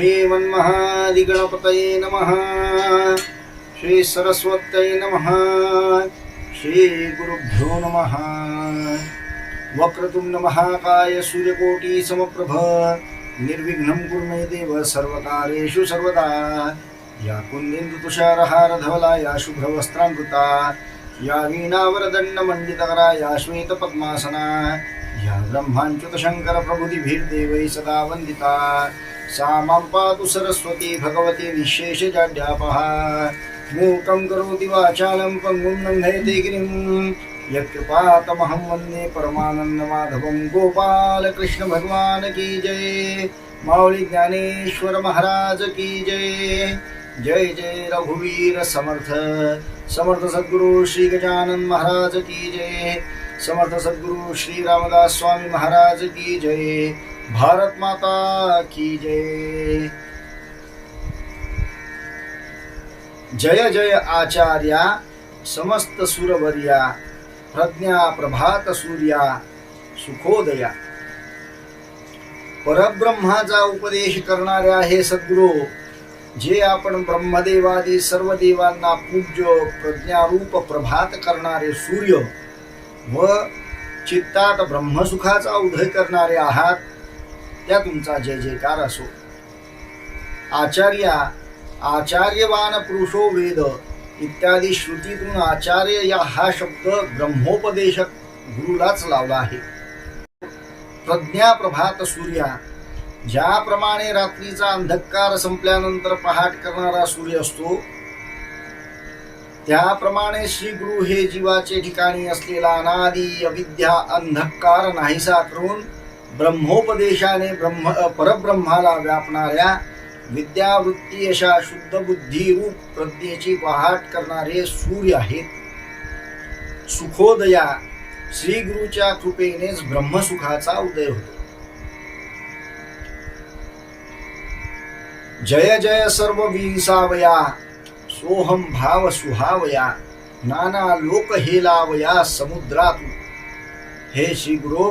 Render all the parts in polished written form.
श्रीमन्महादिगणपतये नमः। श्री सरस्वत्यै नमः। श्री गुरुभ्यो नमः। वक्रतुंड महाकाय सूर्यकोटि समप्रभ निर्विघ्नं कुरु मे देव सर्वकार्येषु सर्वदा। या कुन्देन्दु तुषारहार धवला या शुभ्रवस्त्रामृता या वीणावरदण्डमण्डितकरा या श्वेतपद्मासना या ब्रह्माच्युत शंकर प्रभुतिभिर्देवैः सदा वन्दिता। सा मां पातु सरस्वती भगवती निःशेषजाड्यापः। मूकं करोति वाचालं पङ्गुं लङ्घयते गिरिं यत्कृपातमहं वन्दे परमानन्दमाधवं। गोपालकृष्ण भगवान की जय। माऊली ज्ञानेश्वर महाराज की जय। जय जय रघुवीर समर्थ समर्थ सद्गुरु श्री गजानन महाराज की जय। समर्थ सद्गुरु श्री रामदास स्वामी महाराज की जय। भारत माता की जय। जय जय आचार्या समस्त सुरवर्या प्रज्ञा प्रभात सूर्या सुखोदया। परब्रह्माचा उपदेश करणारे आहे सद्गुरु, जे आपण ब्रह्मदेवादी सर्व देवांना पूज्य प्रज्ञारूप प्रभात करणारे सूर्य व चित्तात ब्रह्मसुखाचा उदय करणारे आहात, त्या तुमचा जय जयकार असो। आचार्या आचार्यवान पुरुषो वेद इत्यादी श्रुतीतून आचार्य या हा शब्द ब्रह्मोपदेशक गुरुलाच लावला आहे। प्रज्ञा प्रभात सूर्या, ज्याप्रमाणे रात्रीचा अंधकार संपल्यानंतर पहाट करणारा सूर्य असतो, त्याप्रमाणे श्री गुरु हे जीवाचे ठिकाणी असलेला अनादी अविद्या अंधकार नाहीसा करून ब्रह्मोपदेशाने परब्रह्माला व्यापणाऱ्या विद्यावृत्ती अशा शुद्ध बुद्धी रूप प्रज्ञेची पहाट करणारे सूर्य आहेत। सुखोदया, श्री गुरुच्या कृपेनेच ब्रह्मसुखाचा उदय होतो। जय जय सर्व विसावया सोहम भाव सुहावया नाना लोक हेलावया समुद्रातू। हे श्री गुरु,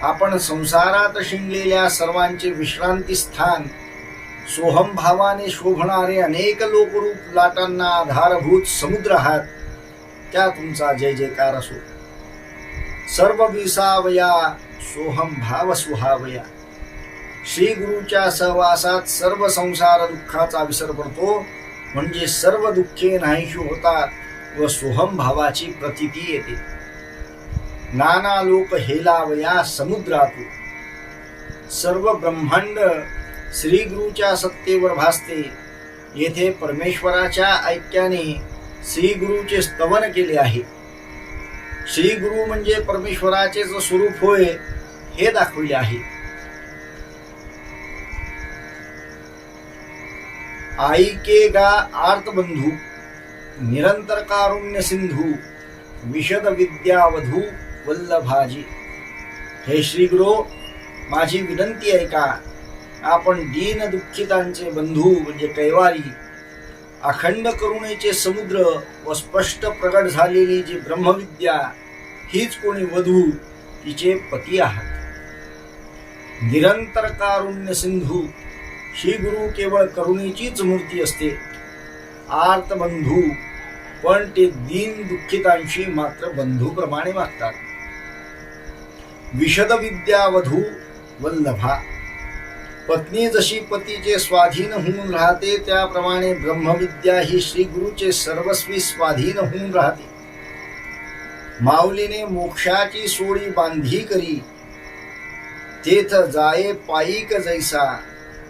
आपण संसारात शिंगलेल्या सर्वांचे विश्रांती स्थान, सोहम भावाने शोभणारे अनेक लोकरूप लाटांना आधारभूत समुद्र आहात, त्या तुमचा जय जयकार असो। सर्व विसावया सोहम भाव सुहावया, श्री गुरुच्या सहवासात सर्व संसार दुःखाचा विसर पडतो, म्हणजे सर्व दुःखे नाहीशी होतात व सोहम भावाची प्रतीती येते। नाना लोक हेलावया समुद्रातू, सर्व ब्रह्मांड श्री गुरुच्या सत्तेवर भासते। येथे परमेश्वराच्या ऐक्याने श्री गुरुचे स्तवन केले आहे। श्री गुरु म्हणजे परमेश्वराचे स्वरूप होय हे दाखविले आहे। आईकेगा आर्तबंधू निरंतर कारुण्य सिंधू विशद विद्यावधू वल्लभाजी। हे श्री गुरु, माझी विनंती ऐका। आपण दीन दुःखितांचे बंधू म्हणजे कैवारी, अखंड करुणेचे समुद्र व स्पष्ट प्रगट झालेली जी ब्रह्मविद्या, हीच कोणी वधू तिचे पती आहात। निरंतर कारुण्य सिंधू, श्री गुरु केवळ करुणेचीच मूर्ती असते। आर्त बंधू, पण ते दीन दुःखितांशी मात्र बंधूप्रमाणे वागतात। विशद विद्या वधू वल्लभा, पत्नी जशी पतीचे स्वाधीन होऊन राहते, त्याप्रमाणे ब्रह्मविद्या ही श्री गुरुचे सर्वस्वी स्वाधीन होऊन राहते। माऊलीने मोक्षाची सोडी बांधी करी तेथ जाये पायिक जैसा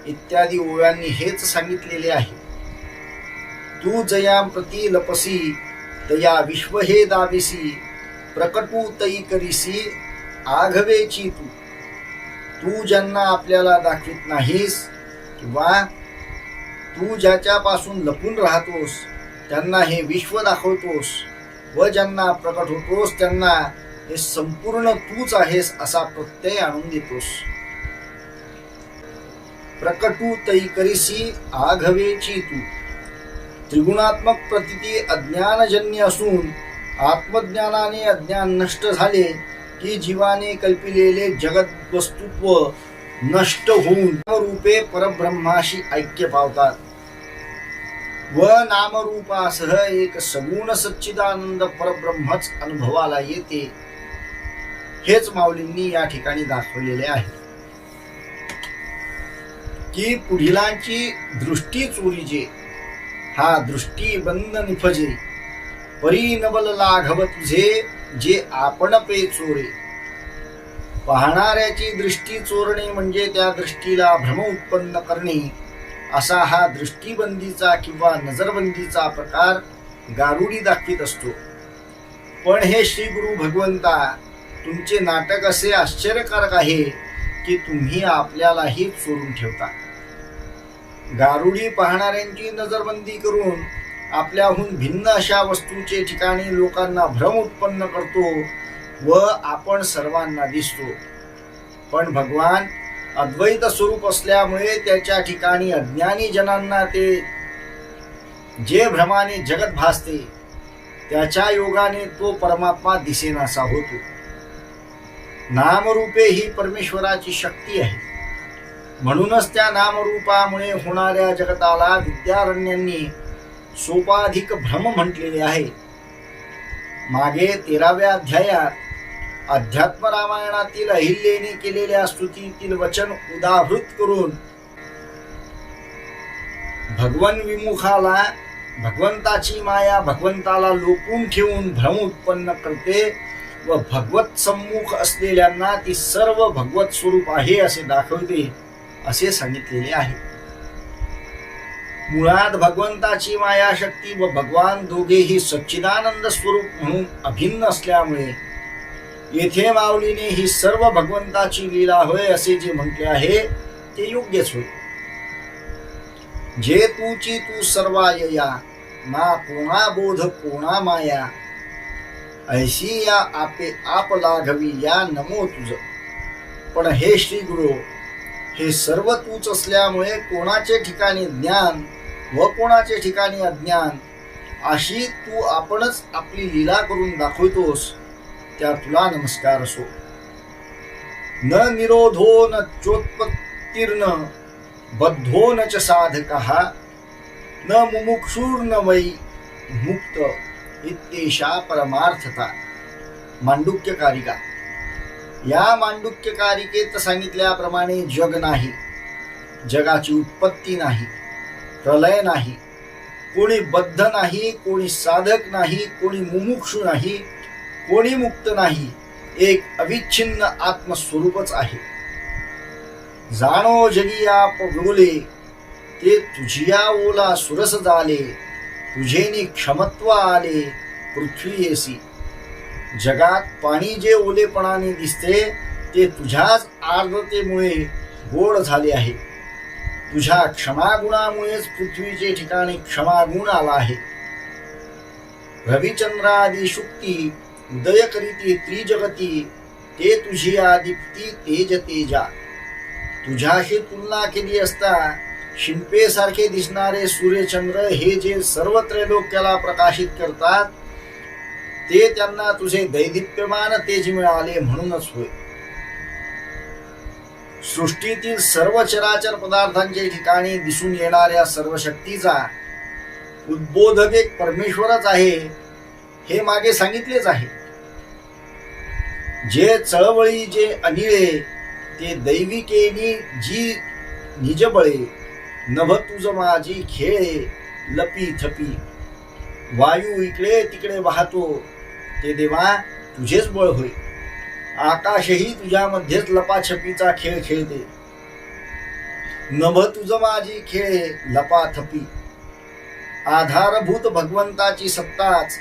इत्यादी ओव्यांनी हेच सांगितलेले आहे। तू जया प्रती लपसी तया विश्व हे दाबिसी प्रकटू तई करीसी आघवेची तू। तू ज्यांना आपल्याला दाखवित नाहीस किंवा तू ज्याच्यापासून लपून राहतोस त्यांना हे विश्व दाखवतोस, व ज्यांना प्रकट होतोस त्यांना हे संपूर्ण तूच आहेस असा प्रत्यय आणून देतोस। प्रकटू तई करीसी आघवेची तू। त्रिगुणात्मक प्रतीती अज्ञानजन्य असून आत्मज्ञानाने अज्ञान नष्ट झाले की जीवाने कल्पिलेले जगत वस्तुत्व नष्ट होऊन रूपे परब्रह्माशी ऐक्य पावतात व नामरूपासह एक सगुण सच्चिदानंद परब्रह्मच अनुभवाला येते, हेच माऊलींनी या ठिकाणी दाखवलेले आहे की पुढिलांची दृष्टी चोरीजे, हा दृष्टी बंद निफजे, परी नबल लाघव तुझे जे आपण पे चोरे. पाहणाऱ्याची दृष्टी चोरणे म्हणजे त्या दृष्टीला भ्रम उत्पन्न करणे, असा हा दृष्टीबंदीचा किंवा नजरबंदीचा प्रकार गारुडी दाखवित असतो. पण हे श्री गुरु भगवंता, तुमचे नाटक असे आश्चर्यकारक आहे की तुम्ही आपल्यालाही चोरून ठेवता. गारुडी पाहणाऱ्यांची नजरबंदी करून आपल्याहून भिन्न अशा वस्तूचे ठिकाणी लोकांना भ्रम उत्पन्न करतो व आपण सर्वांना दिसतो. पण भगवान अद्वैत स्वरूप असल्यामुळे त्याच्या ठिकाणी अज्ञानी जनांना ते जे भ्रमाने जगत भासते त्याच्या योगाने तो परमात्मा दिसेनासा होतो. नामरूपे ही परमेश्वराची शक्ती आहे. म्हणूनच त्या नामरूपामुळे होणाऱ्या जगताला विद्यारण्यांनी सोपाधिक भ्रम म्हटलेले आहे. मागे 13व्या अध्यायात अध्यात्म रामायणातील अहिल्येने केलेल्या स्तुतीतील वचन उदाहृत करून भगवन विमुखाला भगवंताची माया भगवंताला लोपून ठेवून भ्रम उत्पन्न करते व भगवत सम्मुख असलेल्यांना ती सर्व भगवत स्वरूप आहे असे दाखवते, असे सांगितलेले आहे. मुळात भगवंताची माया शक्ती व भगवान दोघेही सच्चिदानंद स्वरूप म्हणून अभिन्न असल्यामुळे येथे माऊलीने ही सर्व भगवंताची लीला होय असे जे म्हटले आहे ते योग्यच होय. जे तूची तू सर्वायया, ना कोणा बोध कोणा माया, ऐशी या आपे आप लाघवी या नमो तुझ. पण हे श्री गुरु, हे सर्व तूच असल्यामुळे कोणाचे ठिकाणी ज्ञान व कोणाचे ठिकाणी अज्ञान अशी तू आपणच आपली लीला करून दाखवतोस, त्या तुला नमस्कार असो. न निरोधो न चोत्पत्तीर्न बद्धो न च साधकः, न मुमुक्षुर्न वै मुक्त इत्येषा परमार्थता. मांडुक्य कारिका. या मांडुक्य कारिकेत सांगितल्याप्रमाणे जग नाही, जगाची उत्पत्ती नाही, प्रलय नाही, कोणी बद्ध नाही, कोणी साधक नाही, कोणी मुमुक्षु नाही, कोणी मुक्त नाही, एक अविच्छिन्न आत्मस्वरूपच आहे. जाणो जगिया बोले ते तुझिया ओला सुरस झाले, तुझेनी क्षमत्व आले पृथ्वी येसी. जगात पाणी जे ओलेपणाने दिसते ते तुझ्याच आर्द्रतेमुळे गोड झाले आहे. तुझ्या क्षमागुणामुळेच पृथ्वीचे ठिकाणी क्षमागुण आला आहे. रविचंद्रादी शुक्ती उदय करीती त्रिजगती, ते तुझी आदिप्ती तेज तेजा. तुझ्याशी तुलना केली असता शिंपेसारखे दिसणारे सूर्यचंद्र हे जे सर्व त्रैलोक्याला प्रकाशित करतात ते त्यांना तुझे दैदिप्यमान तेज मिळाले म्हणूनच होय. सृष्टीतील सर्व चराचर पदार्थांच्या ठिकाणी दिसून येणाऱ्या सर्व शक्तीचा उद्बोधक एक परमेश्वरच आहे हे मागे सांगितलेच आहे. जे चळवळी जे अनिळे ते दैविकेनी जी निजबळे, नभ तुझ माझी खेळे लपी थपी. वायू इकडे तिकडे वाहतो ते देवा तुझेच बळ होय. आकाशही तुझ्यामध्येच लपाछपीचा खेळ खेळते. नभ तुझ माझी खेळे लपाथपी. आधारभूत भगवंताची सत्ताच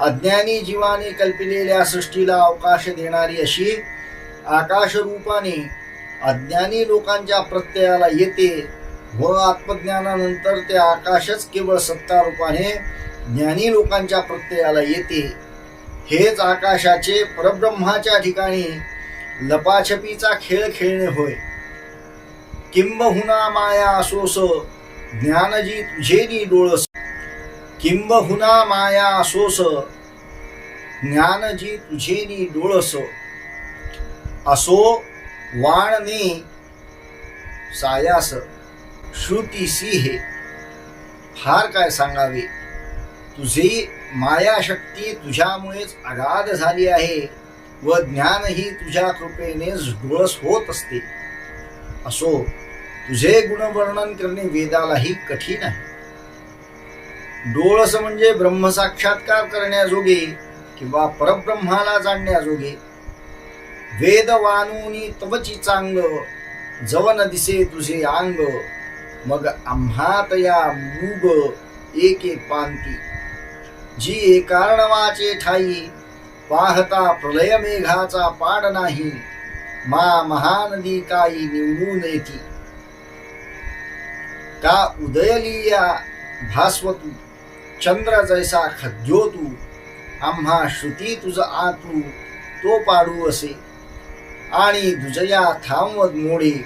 अज्ञानी जीवाने कल्पिलेल्या सृष्टीला अवकाश देणारी अशी आकाश रूपाने अज्ञानी लोकांच्या प्रत्ययाला येते व आत्मज्ञानानंतर ते आकाशच केवळ सत्ता रूपाने ज्ञानी लोकांच्या प्रत्ययाला येते. हेच आकाशाचे परब्रह्माच्या ठिकाणी लपाछपीचा खेळ खेळणे होय. किंबहुना माया असोस ज्ञानजी तुझेनी डोळस. किंबहुना माया असोस ज्ञानजी तुझेनी डोळस. असो वाणने सायास श्रुतीसी हे फार काय सांगावे. तुझी मायाशक्ती तुझ्यामुळेच अगाध झाली आहे व ज्ञानही तुझ्या कृपेनेच डोळस होत असते. असो, तुझे गुणवर्णन करणे वेदालाही कठीण आहे. डोळस म्हणजे ब्रह्मसाक्षात्कार करण्याजोगे किंवा परब्रह्माला जाणण्याजोगे. वेद वानूनी तवची चांग, जवन दिसे तुझे अंग. मग आम्हात या मूग एके पांती, जी एकार्णवाचे ठाई. पाहता प्रलय मेघाचा पाड नाही, मा महानदी काही निवडून येती. का उदयलिया भास्वतू, चंद्र जैसा खद्यो तू. आम्हा श्रुती तुझ आतू, तो पाडू असे. आणि दुजया थांबवत मोडे,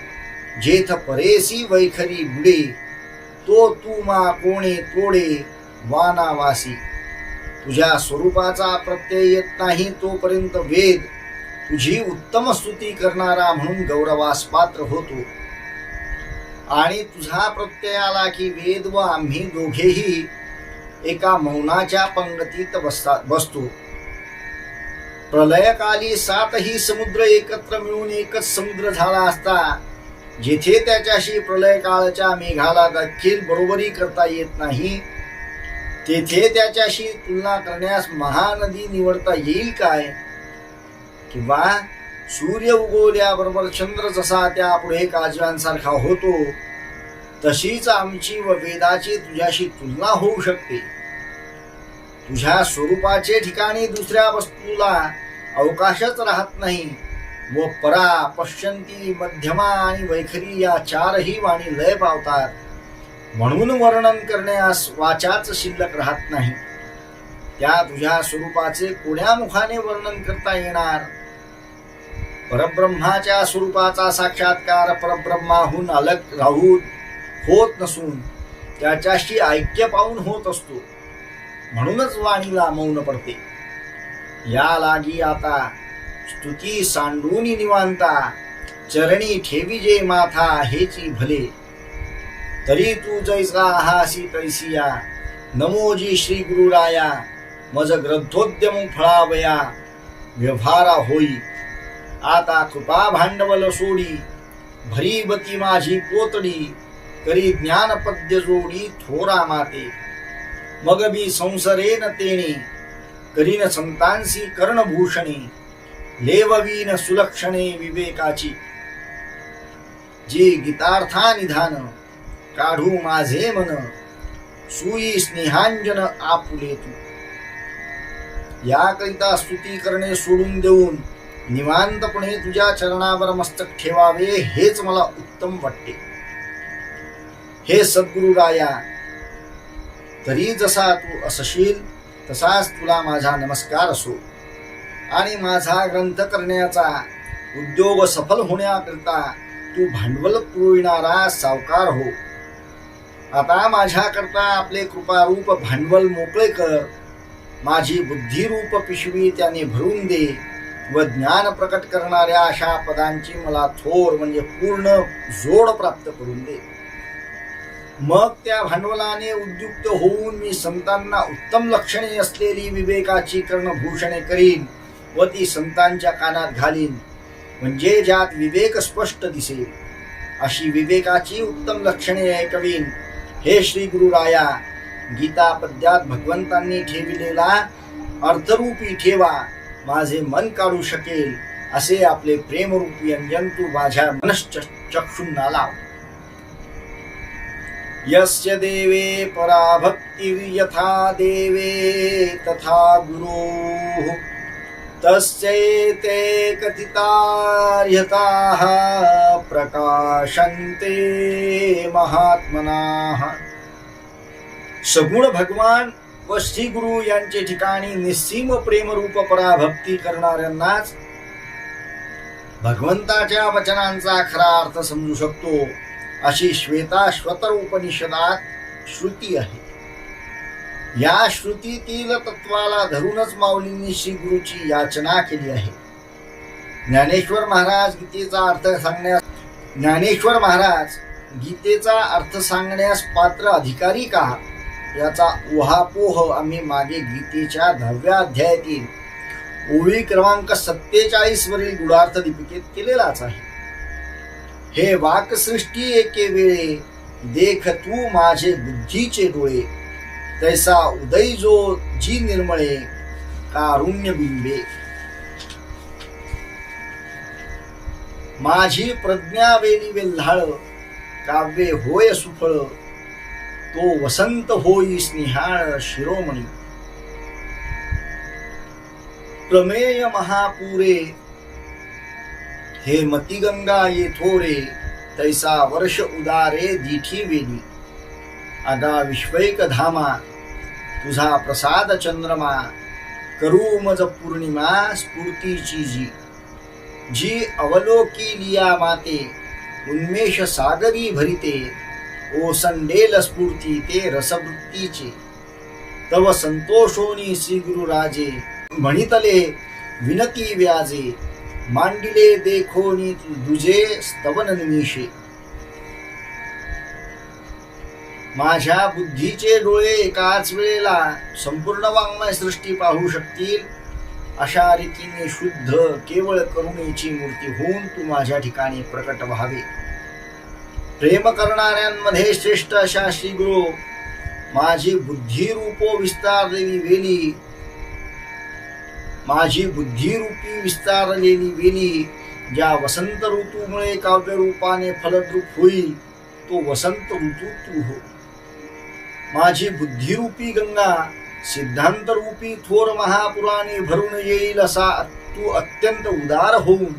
जेथ परेसी वैखरी बुडे. तो तू मा कोणे तोडे वानावासी. तुझ्या स्वरूपाचा प्रत्यय येत नाही तोपर्यंत वेद तुझी उत्तम स्तुती करणारा म्हणून गौरवास पात्र होतो. आणि तुझा प्रत्यय आला की वेद व आम्ही दोघेही एका मौनाच्या पंगतीत बसतो. प्रलयकाली 7ही समुद्र एकत्र मिळून एकच समुद्र झाला असता, जेथे त्याच्याशी प्रलयकाळच्या मेघाला देखील बरोबरी करता येत नाही, तेथे त्याच्याशी तुलना करण्यास महानदी निवडता येईल काय? किंवा सूर्य उगवल्याबरोबर चंद्र जसा त्या पुढे काजव्यांसारखा होतो, तशीच आमची व वेदाची तुझ्याशी तुलना होऊ शकते. तुझ्या स्वरूपाचे ठिकाणी दुसऱ्या वस्तूला अवकाशच राहत नाही व परा, पश्यंती, मध्यमा आणि वैखरी या 4ही वाणी लय पावतात. म्हणून वर्णन करण्यास वाचाच शिल्लक राहत नाही. त्या तुझ्या स्वरूपाचे कोण्या मुखाने वर्णन करता येणार? परब्रह्माच्या स्वरूपाचा साक्षात्कार परब्रह्माहून अलग राहून होत नसून त्याच्याशी ऐक्य पाहून होत असतो. म्हणूनच वाणीला मौन पडते. या लागी आता स्तुती सांडून निवांता, चरणी ठेवी जे माथा हेची भले. तरी तू जैसा आहासी तैसिया, नमोजी श्री गुरुराया. मज ग्रंथोद्यम फळावया, व्यवहारा होई. आता कृपा भांडवल सोडी, भरीबती माझी पोतडी. करी ज्ञानपद्य जोडी थोरा माते. मग मी संसरेन तेणे, करीन संतांसी कर्णभूषणे. लेववीन सुलक्षणे विवेकाची, जी गीतार्था निधान. काढू माझे मन, सुई स्नेहांजन आपुले तू. याकरिता स्तुती करणे सोडून देऊन निवांतपणे तुझ्या चरणावर मस्तक ठेवावे, हेच मला उत्तम वाटते. हे सद्गुरु राया, तरी जसा तू असशील तसाच तुला माझा नमस्कार असो. आणि माझा ग्रंथ करण्याचा उद्योग सफल होण्याकरिता तू भांडवल पुरविणारा सावकार हो. आता माझ्याकरता आपले कृपारूप भांडवल मोकळे कर. माझी बुद्धिरूप पिशवी त्याने भरून दे व ज्ञान प्रकट करणाऱ्या अशा पदांची मला थोर म्हणजे पूर्ण जोड प्राप्त करून दे. मग त्या भांडवलाने उद्युक्त होऊन मी संतांना उत्तम लक्षणे असलेली विवेकाची कर्णभूषणे करीन व ती संतांच्या कानात घालीन, म्हणजे ज्यात विवेक स्पष्ट दिसेल अशी विवेकाची उत्तम लक्षणे ऐकवीन. हे श्री गुरुराया, गीता पद्यात भगवंतांनी ठेविलेला अर्थरूपी ठेवा माझे मन काढू शकेल असे आपले प्रेमरूपी अंजन तू माझ्या मनश्चक्षुंना लाव. यस्य देवे परा भक्तिर्यथा देवे तथा गुरोः, तस्यैते कथितार्हताः प्रकाशन्ते महात्मनाः. सगुण भगवान व श्री गुरु यांचे ठिकाणी निस्सीम प्रेमरूप पराभक्ती करणाऱ्यांनाच भगवंताच्या वचनांचा खरा अर्थ समजू शकतो, अशी श्वेताश्वतर उपनिषदात श्रुती आहे. या श्रुतीतील तत्वाला धरूनच माऊलींनी श्री गुरुची याचना केली आहे. ज्ञानेश्वर महाराज गीतेचा अर्थ सांगण्यास ज्ञानेश्वर महाराज गीतेचा अर्थ सांगण्यास पात्र अधिकारी का याचा उहापोह आम्ही मागे गीतेच्या 10व्या अध्यायातील ओळी क्रमांक 47 वरील गुढार्थ दीपिकेत केलेलाच आहे. हे वाकसृष्टी एके वेळे देख तू माझे बुद्धीचे डोळे, तैसा उदय जो जी निर्मळे कारुण्य बिंबे. माझी प्रज्ञा वेली वेल्हाळ काव्ये होय सुफळ, तो वसंत होई स्निहाळ शिरोमणी. प्रमेय महापुरे हे मतिगंगा ये थोरे, तैसा वर्ष उदारे दिठी वेली. आगा विश्वैक धामा तुझा प्रसाद चंद्रमा, करू मज पौर्णिमा स्फूर्तीची जी. जी अवलोकी लिया माते उन्मेष सागरी भरिते, ओसंडेल स्फूर्ती ते रसवृत्तीचे. तव संतोषोनी श्री गुरुराजे, म्हणितले विनती व्याजे. मांडिले देखोनी दुजे स्तवन निमिषे. माझ्या बुद्धीचे डोळे एकाच वेळेला संपूर्ण वाङ्मय सृष्टी पाहू शकतील अशा रीतीने शुद्ध केवळ करुणेची मूर्ती होऊन तू माझ्या ठिकाणी प्रकट व्हावे. प्रेम करणाऱ्यांमध्ये श्रेष्ठ अशा श्री गुरु, माझी बुद्धी रूपो विस्तारलेली वेली, माझी बुद्धिरूपी विस्तारलेली वेली ज्या वसंत ऋतूमुळे काव्य रूपाने फलद्रूप होईल, तो वसंत ऋतू तू हो. माझी बुद्धिरूपी गंगा सिद्धांत रूपी थोर महापुराने भरून येईल असा तू अत्यंत उदार होऊन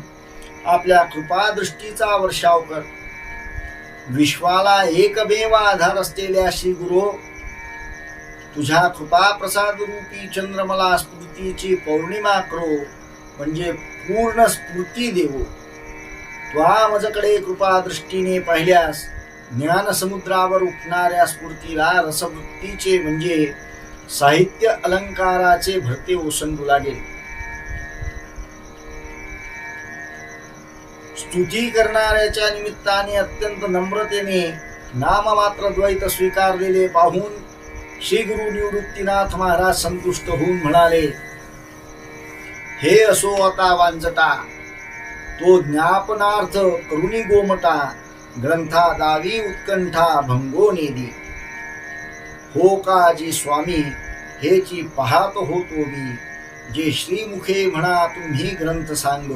आपल्या कृपादृष्टीचा वर्षाव कर. विश्वाला एकमेव आधार असलेल्या श्री गुरु, तुझ्या कृपा प्रसाद रूपी चंद्रमला स्फूर्तीची पौर्णिमा करो, म्हणजे पूर्ण स्फूर्ती देवो. त्वा मजकडे कृपा दृष्टीने पाहिल्यास ज्ञान समुद्रावर उठणाऱ्या स्फूर्तीला रसवृत्तीचे म्हणजे साहित्य अलंकाराचे भरते ओसंडू लागेल. स्तुती करणाऱ्याच्या निमित्ताने अत्यंत नम्रतेने नाममात्र द्वैत स्वीकारलेले पाहून श्री गुरु निवृत्तीनाथ महाराज संतुष्ट होऊन म्हणाले, हे असो आता वांजटा, तो ज्ञापनार्थ करुणी गोमटा. ग्रंथा दावी उत्कंठा भंगो नेदी. हो काजी स्वामी हेची पाहत होतो मी, जे श्रीमुखे म्हणा तुम्ही ग्रंथ सांग.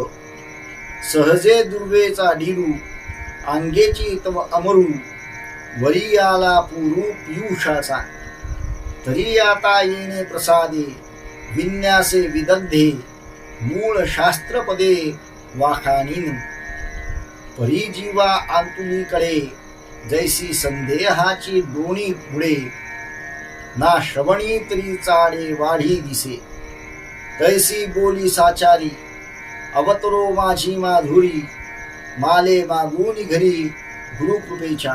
सहजे दुर्वेचा डिरू अंगेची तव अमरू, वरी आला पुरू पियुषाचा. तरी आता येणे प्रसादे विन्यासे विदग्धे, मूळ शास्त्रपदे वाखानीन. परी जीवा आंतुलीकडे जैसी संदेहाची डोणी पुढे, ना श्रवणी तरी चाडे वाढी दिसे. तैसी बोली साचारी अवतरो माझी माधुरी, माले मागूनी घरी गुरुकृपेच्या.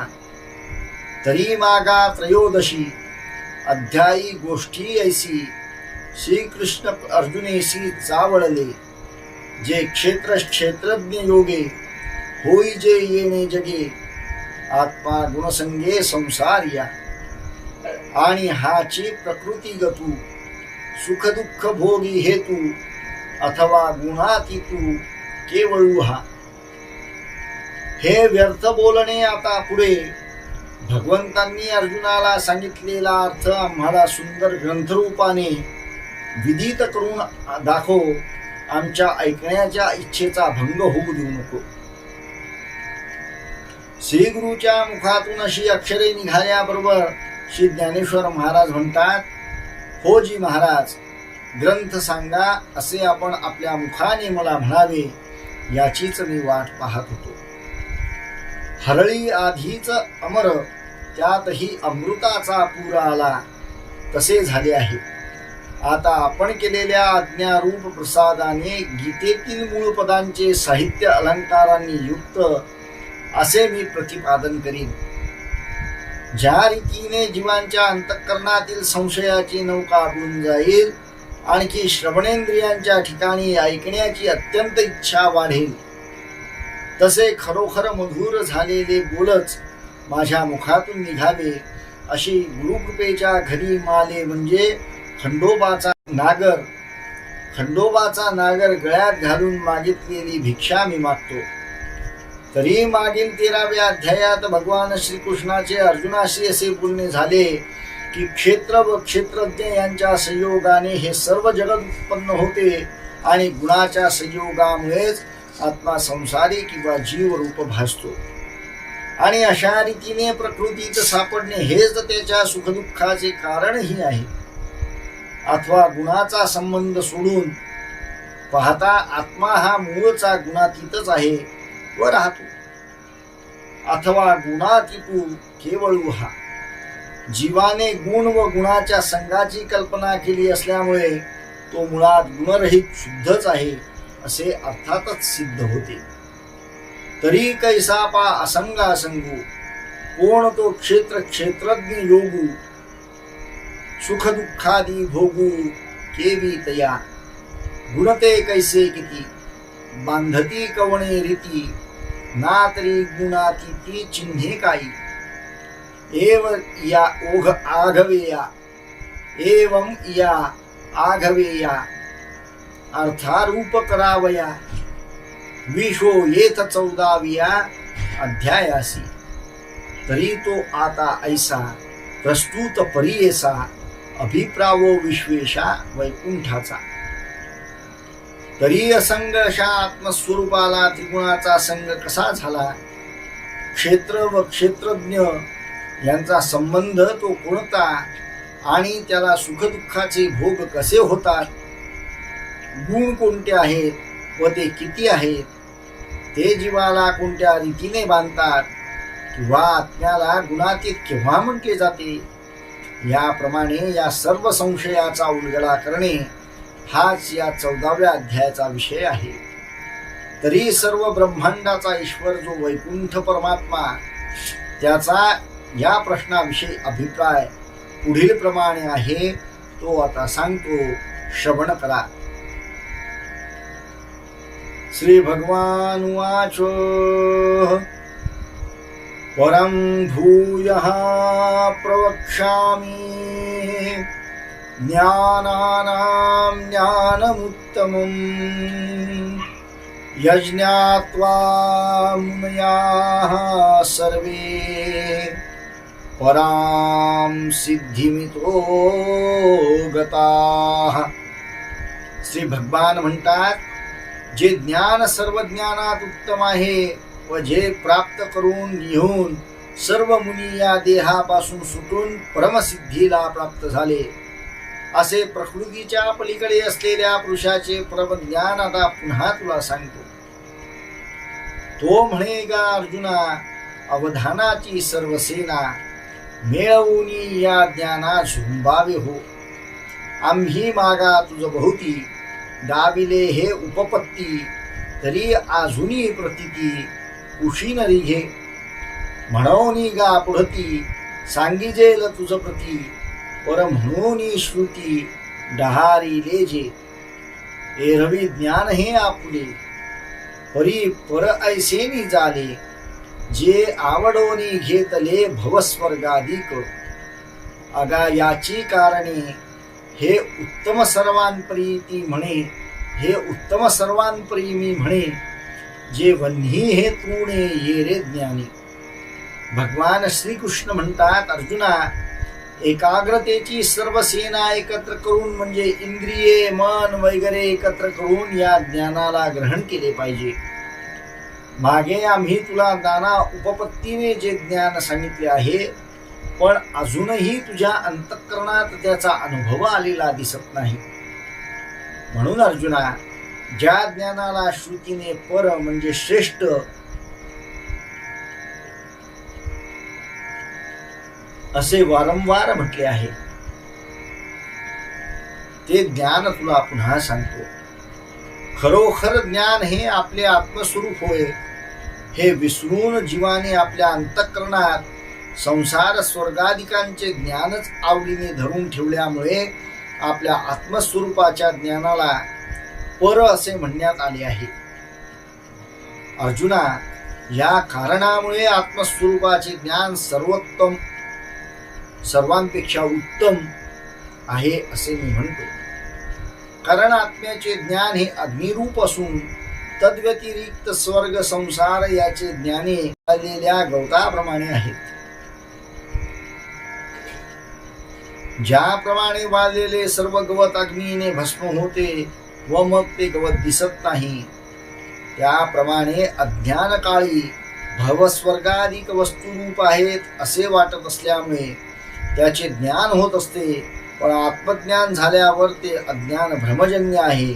तरी मागा त्रयोदशी अध्यायी गोष्टी ऐसी, श्रीकृष्ण अर्जुनेशी चावळले. जे क्षेत्रज्ञ योगे होई जे येणे जगे, आत्मा गुणसंगे संसारिया. आणि हाची प्रकृती गतू, सुख दुःख भोगी हेतू, अथवा गुणातीतू केवळू हा. हे व्यर्थ बोलणे आता पुढे. भगवंतांनी अर्जुनाला सांगितलेला अर्थ आम्हाला सुंदर ग्रंथरूपाने विदित करून दाखव. आमच्या ऐकण्याच्या इच्छेचा भंग होऊ देऊ नको. श्री गुरुच्या मुखातून अशी अक्षरे निघाल्याबरोबर श्री ज्ञानेश्वर महाराज म्हणतात, हो जी महाराज, ग्रंथ सांगा असे आपण आपल्या मुखाने मला म्हणावे, याचीच मी वाट पाहत होतो. हरळी आधीच अमर, त्यातही अमृताचा पूर आला, तसे झाले आहे. आता आपण केलेल्या आज्ञारूप प्रसादाने गीतेतील मूळ पदांचे साहित्य अलंकारांनी युक्त असे मी प्रतिपादन करीन. ज्या रीतीने जीवांच्या अंतःकरणातील संशयाची नौका बुडून जाईल, आणखी श्रवणेंद्रियांच्या ठिकाणी ऐकण्याची अत्यंत इच्छा वाढेल, तसे खरोखर मधुर झालेले बोलच माझ्या मुखातून निघावे अशी गुरुकृपेच्या घरी माले म्हणजे खंडोबाचा नागर गळ्यात घालून मागितलेली भिक्षा मी मागतो. तरी मागील 13व्या अध्यायात भगवान श्रीकृष्णाचे अर्जुनाशी असे बोलणे झाले की क्षेत्र व क्षेत्रज्ञ यांच्या संयोगाने हे सर्व जगत उत्पन्न होते आणि गुणाच्या संयोगामुळेच आत्मा संसारी किंवा जीव रूप भासतो. आणि अशा रीतीने प्रकृतीत सापडणे हेच त्याच्या सुखदुःखाचे कारणही आहे. अथवा गुणाचा संबंध सोडून पाहता आत्मा हा मूळचा गुणातीतच आहे व राहतो. अथवा गुणातीतू केवळ हा. जीवाने गुण व गुणाच्या संघाची कल्पना केली असल्यामुळे तो मुळात गुणरहित शुद्धच आहे असे अर्थातच सिद्ध होते. तरी कैसा पा असंगा संगू, कोण तो क्षेत्र क्षेत्रज्ञ योगू, सुख दुःखादी भोगू केवी तया. गुणते कैसे किती, बांधती कवणे रीती, ना तरी गुणातीती चिन्हे काही. एव या ओघ आघवेया, एवं या आघवेया, अर्थारूप करावया. विशो येथ 14व्या अध्यायासी. तरी तो आता ऐसा प्रस्तुत परियेसा, अभिप्रावो विश्वेशा वैकुंठाचा. तरी असंग अशा आत्मस्वरूपाला त्रिगुणाचा संग कसा झाला, क्षेत्र व क्षेत्रज्ञ यांचा संबंध तो कोणता आणि त्याला सुखदुःखाचे भोग कसे होतात, गुण कोणते आहेत व ते किती आहेत, ते जीवाला कोणत्या रीतीने बांधतात किंवा आत्म्याला गुणातीत केव्हा म्हटले जाते, याप्रमाणे या सर्व संशयाचा उलगडा करणे हाच या 14व्या अध्यायाचा विषय आहे. तरी सर्व ब्रह्मांडाचा ईश्वर जो वैकुंठ परमात्मा, त्याचा या प्रश्नाविषयी अभिप्राय पुढील प्रमाणे आहे, तो आता सांगतो, श्रवण करा. श्री भगवान उवाच परं भूयः प्रवक्ष्यामि ज्ञानानां ज्ञानमुत्तमम् यज्ञात्वा मुनयः सर्वे परां सिद्धिमितो गताः. श्री भगवान म्हणतात, जे ज्ञान सर्व ज्ञानात उत्तम आहे व जे प्राप्त करून घेऊन सर्व मुनी या देहापासून सुटून परमसिद्धीला प्राप्त झाले, असे प्रकृतीच्या पलीकडे असलेल्या पुरुषाचे परमज्ञान आता पुन्हा तुला सांगतो. तो म्हणेगा, अर्जुना, अवधानाची सर्व सेना मिळवून या ज्ञाना झुंबावे हो. आम्ही मागा तुझ बहुती दाविले हे उपपत्ती, तरी अजूनी प्रतीती कुशी न रिघे. म्हणून गा पुढती सांगिजेल तुझ प्रती, पर म्हणून श्रुती डहारी लेजे. एरवी ज्ञान हे आपुले परी पर ऐसेनी झाले, जे आवडोनी घेतले भवस्वर्गाधिक. अगा याची कारणे हे उत्तम सर्वांपरी ती म्हणे, हे उत्तम सर्वांपरी मी म्हणे, जे वन्ही हे तृणे ये रे ज्ञानी. भगवान श्रीकृष्ण म्हणतात, अर्जुना, एकाग्रतेची सर्व सेना एकत्र करून म्हणजे इंद्रिये मन वगैरे एकत्र करून या ज्ञानाला ग्रहण केले पाहिजे. मागे आम्ही तुला नाना उपपत्तीने जे ज्ञान सांगितले आहे, पण अजूनही तुझ्या अंतःकरणात त्याचा अनुभव आलेला दिसत नाही. म्हणून अर्जुना, ज्या ज्ञानाला श्रुतीने पर म्हणजे श्रेष्ठ असे वारंवार म्हटले आहे, ते ज्ञान तुला पुन्हा सांगतो. खरोखर ज्ञान हे आपले आत्मस्वरूप होय. हे विसरून जीवाने आपल्या अंतःकरणात संसार स्वर्गाधिकांचे ज्ञानच आवडीने धरून ठेवल्यामुळे आपल्या आत्मस्वरूपाच्या ज्ञानाला पर असे म्हणण्यात आले आहे. अर्जुना, या कारणामुळे आत्मस्वरूपाचे ज्ञान सर्वांपेक्षा उत्तम आहे असे मी म्हणतो. कारण आत्म्याचे ज्ञान हे अग्निरूप असून तद्व्यतिरिक्त स्वर्ग संसार याचे ज्ञाने आलेल्या गवताप्रमाणे आहेत. ज्याप्रमाणे वाळलेले सर्व गवत अग्नीने भस्म होते व मग ते गवत दिसत नाही, त्याप्रमाणे अज्ञान काळी भवस्वर्गाधिक वस्तुरूप आहेत असे वाटत असल्यामुळे त्याचे ज्ञान होत असते, पण आत्मज्ञान झाल्यावर ते अज्ञान भ्रमजन्य आहे,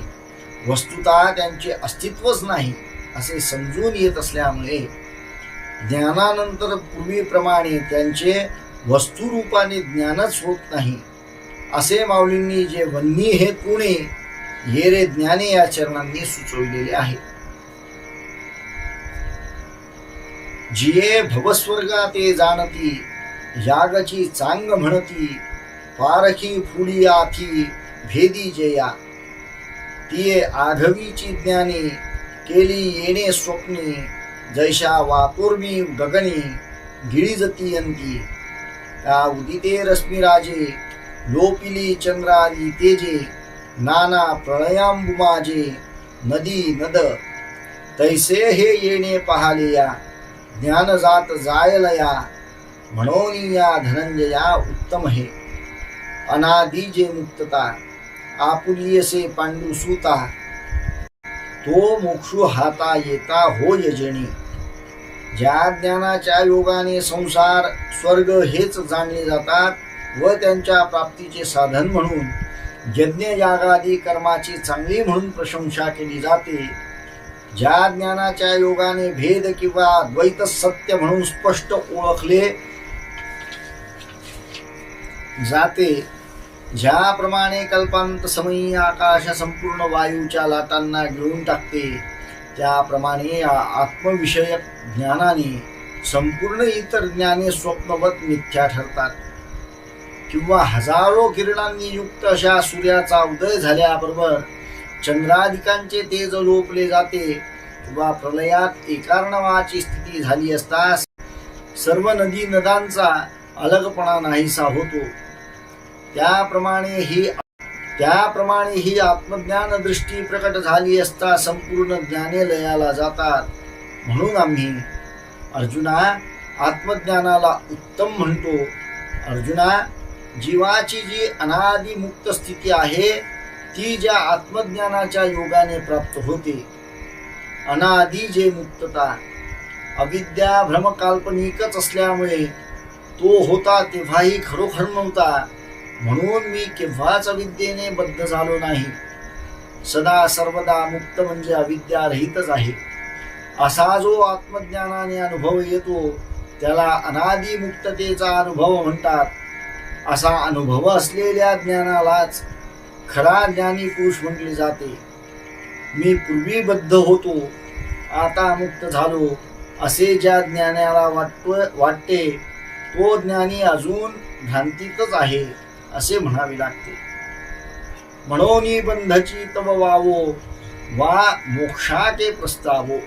वस्तुतः त्यांचे अस्तित्वच नाही असे समजून येत असल्यामुळे ज्ञानानंतर पूर्वीप्रमाणे त्यांचे वस्तुरूपाने ज्ञानच होत नाही. असे माऊलींनी जे वन्नी हे तुणे ये रे ज्ञाने या चरणांनी सुचविलेले आहे. जिये भवस्वर्गा ते जाणती, यागची चांग म्हणती, पारखी फुडी आथी भेदी जया, तिये आघवीची ज्ञाने केली येणे स्वप्नी, जैशा वातोर्मी गगनी गिळिजतीयंती, का उदिते रश्मिराजे लोपिली चंद्रादी तेजे, नाना प्रलयांबुमाजे नदी नद, तैसे हे येणे पाहालेया, ज्ञान जात जायलया, म्हणून या धनंजया उत्तम हे. अनादि जे मुक्तता आपुलियसे पांडू सुता, तो मोक्षु हाता येता हो यजनी. ज्या ज्ञानाच्या योगाने संसार स्वर्ग हेच जाणले जातात व त्यांच्या प्राप्तीचे साधन म्हणून यज्ञ यागादी कर्माची चांगली म्हणून प्रशंसा केली जाते, ज्या ज्ञानाच्या योगाने भेद किंवा द्वैत सत्य म्हणून स्पष्ट ओळखले जाते, ज्याप्रमाणे कल्पांत समयी आकाश संपूर्ण वायूच्या लाटांना गिळून टाकते, त्याप्रमाणे या आत्मविषयक ज्ञानाने संपूर्ण इतर ज्ञाने स्वप्नवत मिथ्या ठरतात. किंवा हजारो किरणांनी युक्त अशा सूर्याचा उदय झाल्याबरोबर चंद्रादिकांचे तेज लोपले जाते, किंवा प्रलयात एकार्णवाची स्थिती झाली असता सर्व नदी नदांचा अलगपणा नाहीसा होतो, त्याप्रमाणे ही आत्मज्ञान दृष्टी प्रकट झाली असता संपूर्ण ज्ञाने लयाला जातात. म्हणून आम्ही अर्जुना आत्मज्ञानाला उत्तम म्हणतो. अर्जुना, जीवाची जी अनादि मुक्त स्थिती आहे ती ज्या आत्मज्ञानाच्या योगाने प्राप्त होते, अनादि जे मुक्तता, अविद्या भ्रम काल्पनिकच असल्यामुळे तो होता तेव्हाही खरोखर नव्हता, म्हणून मी केव्हाच अविद्येने बद्ध झालो नाही. सदा सर्वदा मुक्त म्हणजे अविद्यारहितच आहे. असा जो आत्मज्ञानाने अनुभव येतो त्याला अनादि मुक्ततेचा अनुभव म्हणतात. असा अनुभव असलेल्या ज्ञानालाच खरा ज्ञानी पुरुष म्हटले जाते. मी पूर्वी बद्ध होतो, आता मुक्त झालो असे ज्या ज्ञानाला वाटते तो ज्ञानी अजून भ्रांतीतच आहे असे म्हणावे लागते. म्हणून बंधची तव वावो वा मोक्षाके प्रस्तावो.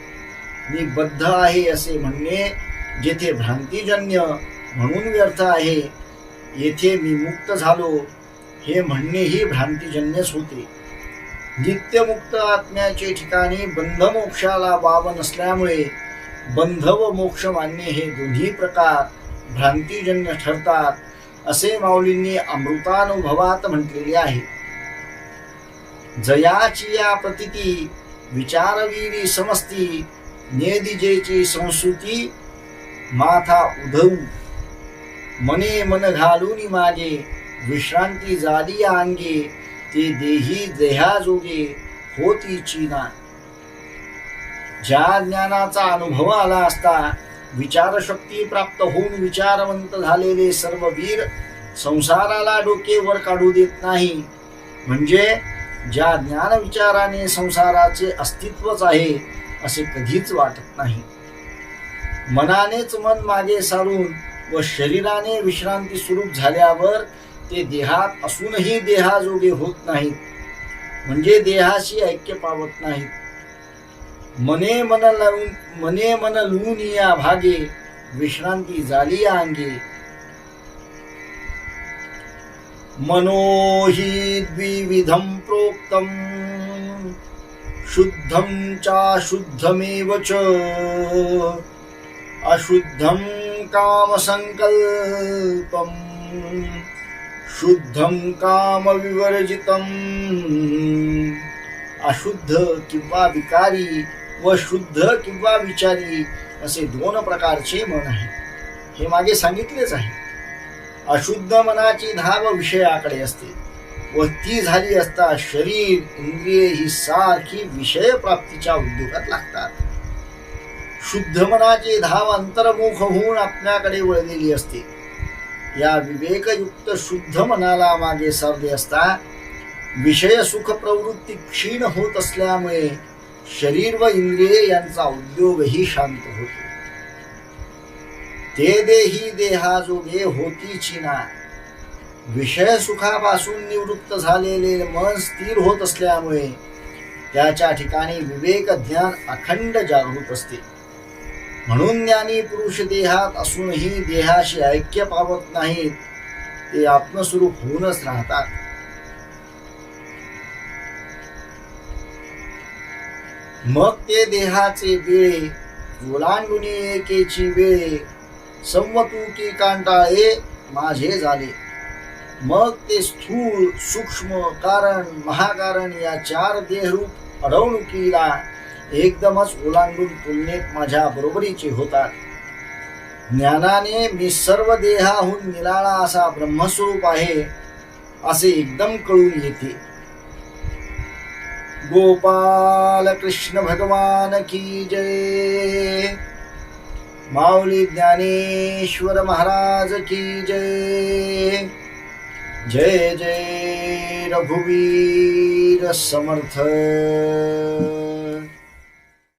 मी बद्ध आहे असे म्हणणे जेथे भ्रांतीजन्य म्हणून व्यर्थ आहे, येथे मी मुक्त झालो हे म्हणणेही भ्रांतीजन्यच होते. नित्यमुक्त आत्म्याचे ठिकाणी बंध मोक्षाला वाव नसल्यामुळे बंध व मोक्ष मानणे हे दोन्ही प्रकार भ्रांतीजन्य ठरतात असे माऊलींनी अमृतानुभवात म्हटलेले आहे. जयाची या प्रतिती विचारवीरी समस्ती, नेदिजेची संस्कृती माथा उधऊ, मने मन घालून मागे विश्रांती झाली अंगे, ते देही देहाजोगे होती चीना. ज्या ज्ञानाचा अनुभव आला असता विचारशक्ती प्राप्त होऊन विचारवंत झालेले सर्व वीर संसाराला डोके वर काढू देत नाही, म्हणजे ज्या ज्ञान विचाराने संसाराचे अस्तित्वच आहे असे कधीच वाटत नाही. मनानेच मन मागे सारून व शरीराने विश्रांती स्वरूप झाल्यावर ते देहात असूनही देहाजोगे होत नाहीत, म्हणजे देहाशी ऐक्य पावत नाहीत. मने मन लून या भागे, विश्रांती झाली या अंगे. मनो हि द्विविधं प्रोक्तम, शुद्धं चाशुद्धमेव च. अशुद्धं कामसंकल्पं, शुद्धं कामविवर्जितम्. अशुद्ध किंवा विकारी व शुद्ध किंवा विचारी असे दोन प्रकारचे मन आहे. हे मागे सांगितलेच आहे. अशुद्ध मनाची धाव विषयाकडे असते व ती झाली असता शरीर इंद्रिये ही सारखी विषय प्राप्तीच्या उद्योगात लागतात. शुद्ध मनाची धाव अंतर्मुख होऊन आपल्याकडे वळलेली असते. या विवेकयुक्त शुद्ध मनाला मागे सारले असता विषय सुख प्रवृत्ती क्षीण होत असल्यामुळे शरीर व इंद्रिये यांचा उद्योगही शांत होतो. ते देही देहाजोगे होतीची ना. विषय सुखापासून निवृत्त झालेले मन स्थिर होत असल्यामुळे त्याच्या ठिकाणी विवेक ज्ञान अखंड जागृत असते. म्हणून ज्ञानी पुरुष देहात असूनही देहाशी ऐक्य पावत नाहीत, ते आत्मस्वरूप होऊनच राहतात. मग ते देहाचे वेळे ओलांडून एकेची वेळे, संवतुकी कांटाळे माझे झाले. मग ते स्थूल सूक्ष्म कारण महाकारण या चार देहरूप अडवणुकीला एकदमच ओलांडून तुलनेत माझ्या बरोबरीचे होतात. ज्ञानाने मी सर्व देहाहून निराळा असा ब्रह्मस्वरूप आहे असे एकदम कळून येते. गोपाल कृष्ण भगवान की जय. माऊली ज्ञानेश्वर महाराज की जय. जय जय रघुवीर समर्थ.